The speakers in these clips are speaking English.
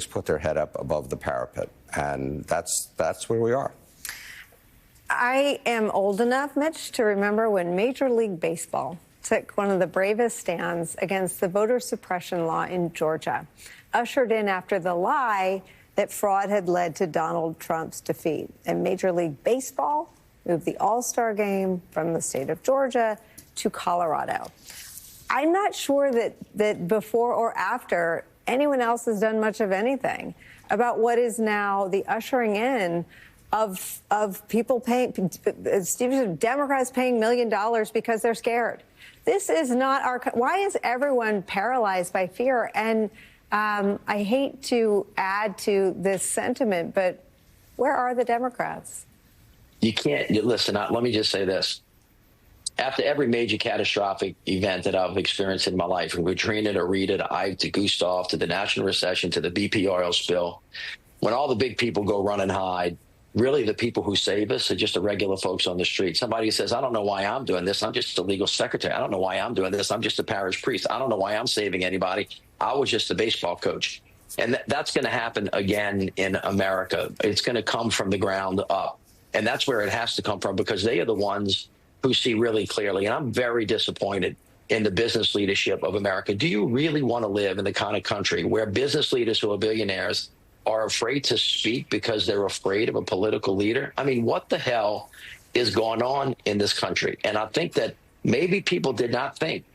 put their head up above the parapet, and that's where we are. I am old enough, Mitch, to remember when Major League Baseball took one of the bravest stands against the voter suppression law in Georgia, ushered in after the lie that fraud had led to Donald Trump's defeat. And Major League Baseball moved the All-Star game from the state of Georgia to Colorado. I'm not sure that before or after anyone else has done much of anything about what is now the ushering in of people paying, Steve said, Democrats paying $1 million because they're scared. This is not our. Why is everyone paralyzed by fear? And I hate to add to this sentiment, but where are the Democrats? You can't listen. Let me just say this. After every major catastrophic event that I've experienced in my life, from Katrina to Rita to Ike to Gustav to the national recession to the BP oil spill, when all the big people go run and hide, really the people who save us are just the regular folks on the street. Somebody says, I don't know why I'm doing this. I'm just a legal secretary. I don't know why I'm doing this. I'm just a parish priest. I don't know why I'm saving anybody. I was just a baseball coach. And that's going to happen again in America. It's going to come from the ground up. And that's where it has to come from, because they are the ones who see really clearly. And I'm very disappointed in the business leadership of America. Do you really want to live in the kind of country where business leaders who are billionaires are afraid to speak because they're afraid of a political leader? I mean, what the hell is going on in this country? And I think that maybe people did not think,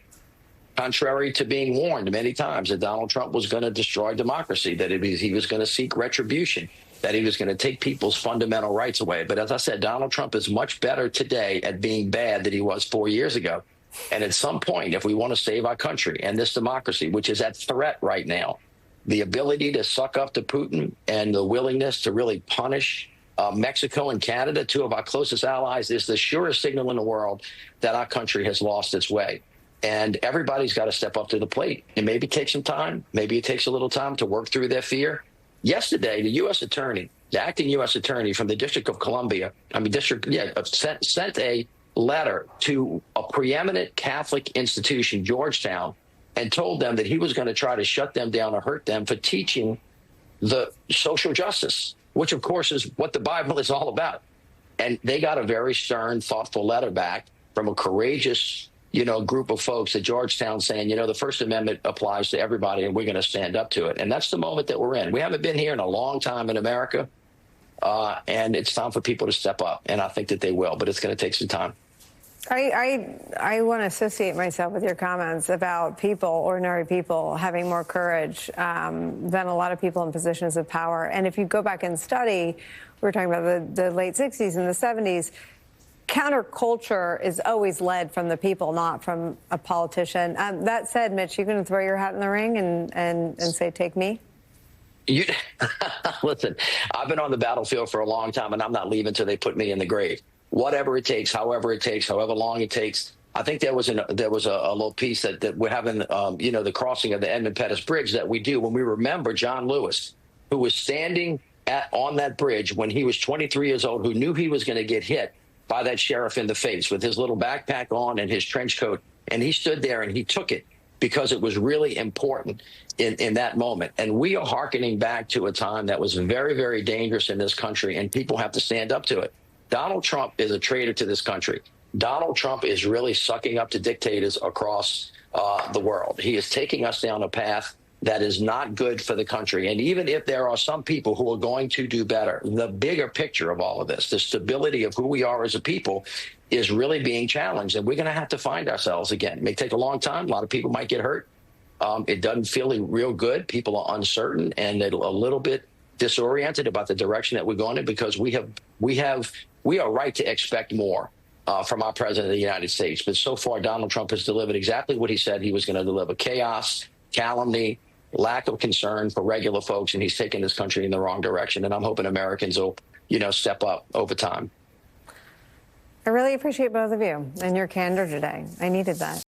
contrary to being warned many times, that Donald Trump was going to destroy democracy, that he was going to seek retribution, that he was going to take people's fundamental rights away. But as I said, Donald Trump is much better today at being bad than he was 4 years ago. And at some point, if we want to save our country and this democracy, which is at threat right now, the ability to suck up to Putin and the willingness to really punish Mexico and Canada, two of our closest allies, is the surest signal in the world that our country has lost its way. And everybody's got to step up to the plate. And maybe take some time. Maybe it takes a little time to work through their fear. Yesterday, the U.S. attorney, the acting U.S. attorney from the District of Columbia, sent a letter to a preeminent Catholic institution, Georgetown, and told them that he was going to try to shut them down or hurt them for teaching the social justice, which, of course, is what the Bible is all about. And they got a very stern, thoughtful letter back from a courageous, group of folks at Georgetown saying, the First Amendment applies to everybody and we're going to stand up to it. And that's the moment that we're in. We haven't been here in a long time in America, and it's time for people to step up. And I think that they will, but it's going to take some time. I want to associate myself with your comments about people, ordinary people, having more courage than a lot of people in positions of power. And if you go back and study, we were talking about the late 60s and the 70s, counterculture is always led from the people, not from a politician. That said, Mitch, you going to throw your hat in the ring and say, take me? Listen, I've been on the battlefield for a long time, and I'm not leaving till they put me in the grave. Whatever it takes, however it takes, however long it takes. I think there was a little piece that we're having, the crossing of the Edmund Pettus Bridge that we do when we remember John Lewis, who was standing on that bridge when he was 23 years old, who knew he was going to get hit by that sheriff in the face with his little backpack on and his trench coat. And he stood there and he took it because it was really important in that moment. And we are hearkening back to a time that was very, very dangerous in this country, and people have to stand up to it. Donald Trump is a traitor to this country. Donald Trump is really sucking up to dictators across the world. He is taking us down a path that is not good for the country. And even if there are some people who are going to do better, the bigger picture of all of this, the stability of who we are as a people, is really being challenged. And we're going to have to find ourselves again. It may take a long time. A lot of people might get hurt. It doesn't feel real good. People are uncertain and a little bit disoriented about the direction that we're going in, because we are right to expect more from our president of the United States. But so far, Donald Trump has delivered exactly what he said he was going to deliver: chaos, calumny, lack of concern for regular folks, and he's taking this country in the wrong direction. And I'm hoping Americans will, step up over time. I really appreciate both of you and your candor today. I needed that.